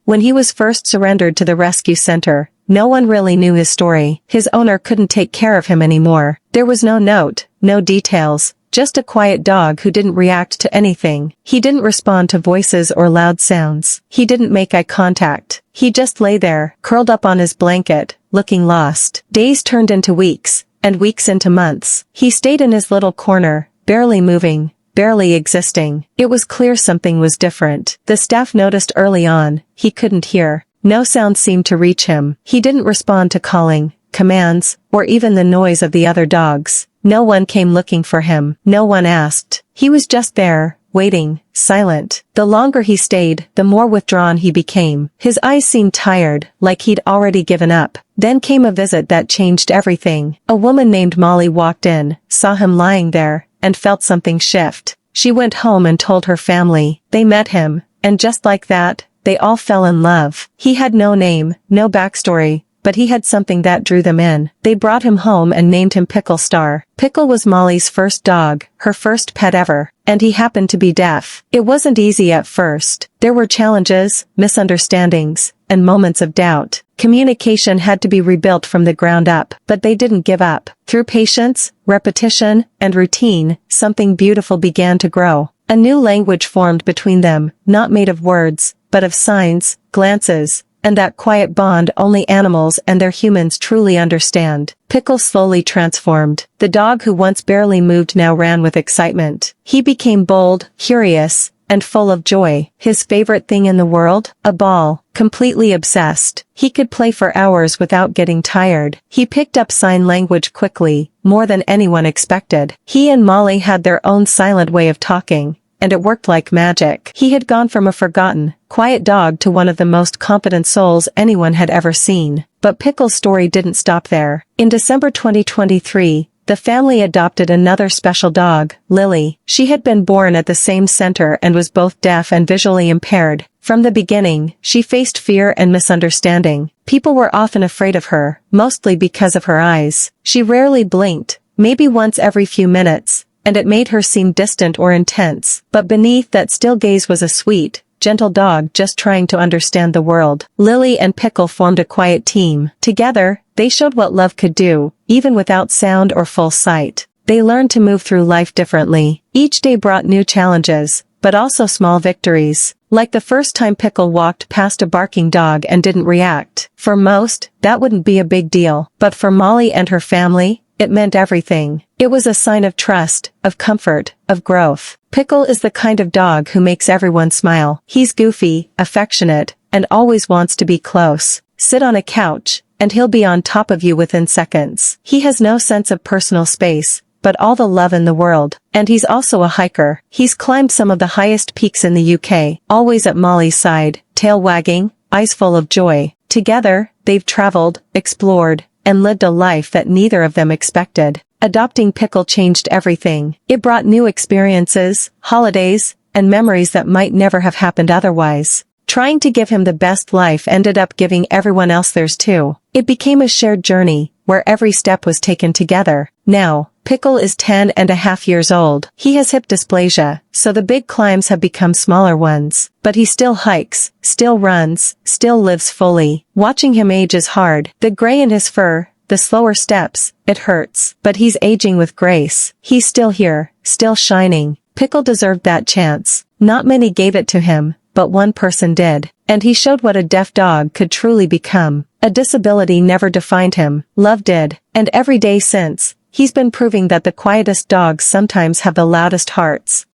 When he was first surrendered to the rescue center, no one really knew his story. His owner couldn't take care of him anymore. There was no note, no details, just a quiet dog who didn't react to anything. He didn't respond to voices or loud sounds. He didn't make eye contact. He just lay there, curled up on his blanket, looking lost. Days turned into weeks, and weeks into months. He stayed in his little corner, barely moving, barely existing. It was clear something was different. The staff noticed early on. He couldn't hear. No sound seemed to reach him. He didn't respond to calling, commands, or even the noise of the other dogs. No one came looking for him. No one asked. He was just there, waiting, silent. The longer he stayed, the more withdrawn he became. His eyes seemed tired, like he'd already given up. Then came a visit that changed everything. A woman named Molly walked in, saw him lying there, and felt something shift. She went home and told her family. They met him, and just like that, they all fell in love. He had no name, no backstory, but he had something that drew them in. They brought him home and named him Pickle Star. Pickle was Molly's first dog, her first pet ever, and he happened to be deaf. It wasn't easy at first. There were challenges, misunderstandings, and moments of doubt. Communication had to be rebuilt from the ground up, but they didn't give up. Through patience, repetition, and routine, something beautiful began to grow. A new language formed between them, not made of words, but of signs, glances, and that quiet bond only animals and their humans truly understand. Pickle slowly transformed. The dog who once barely moved now ran with excitement. He became bold, curious, and full of joy. His favorite thing in the world? A ball. Completely obsessed. He could play for hours without getting tired. He picked up sign language quickly, more than anyone expected. He and Molly had their own silent way of talking, and it worked like magic. He had gone from a forgotten, quiet dog to one of the most competent souls anyone had ever seen. But Pickle's story didn't stop there. In December 2023, the family adopted another special dog, Lily. She had been born at the same center and was both deaf and visually impaired. From the beginning, she faced fear and misunderstanding. People were often afraid of her, mostly because of her eyes. She rarely blinked, maybe once every few minutes, and it made her seem distant or intense. But beneath that still gaze was a sweet, gentle dog just trying to understand the world. Lily and Pickle formed a quiet team. Together, they showed what love could do, even without sound or full sight. They learned to move through life differently. Each day brought new challenges, but also small victories. Like the first time Pickle walked past a barking dog and didn't react. For most, that wouldn't be a big deal. But for Molly and her family, it meant everything. It was a sign of trust, of comfort, of growth. Pickle is the kind of dog who makes everyone smile. He's goofy, affectionate, and always wants to be close. Sit on a couch, and he'll be on top of you within seconds. He has no sense of personal space, but all the love in the world. And he's also a hiker. He's climbed some of the highest peaks in the UK, always at Molly's side, tail wagging, eyes full of joy. Together, they've traveled, explored, and lived a life that neither of them expected. Adopting Pickle changed everything. It brought new experiences, holidays, and memories that might never have happened otherwise. Trying to give him the best life ended up giving everyone else theirs too. It became a shared journey, where every step was taken together. Now, Pickle is 10.5 years old. He has hip dysplasia, so the big climbs have become smaller ones. But he still hikes, still runs, still lives fully. Watching him age is hard. The gray in his fur, the slower steps, it hurts. But he's aging with grace. He's still here, still shining. Pickle deserved that chance. Not many gave it to him, but one person did. And he showed what a deaf dog could truly become. A disability never defined him. Love did. And every day since, he's been proving that the quietest dogs sometimes have the loudest hearts.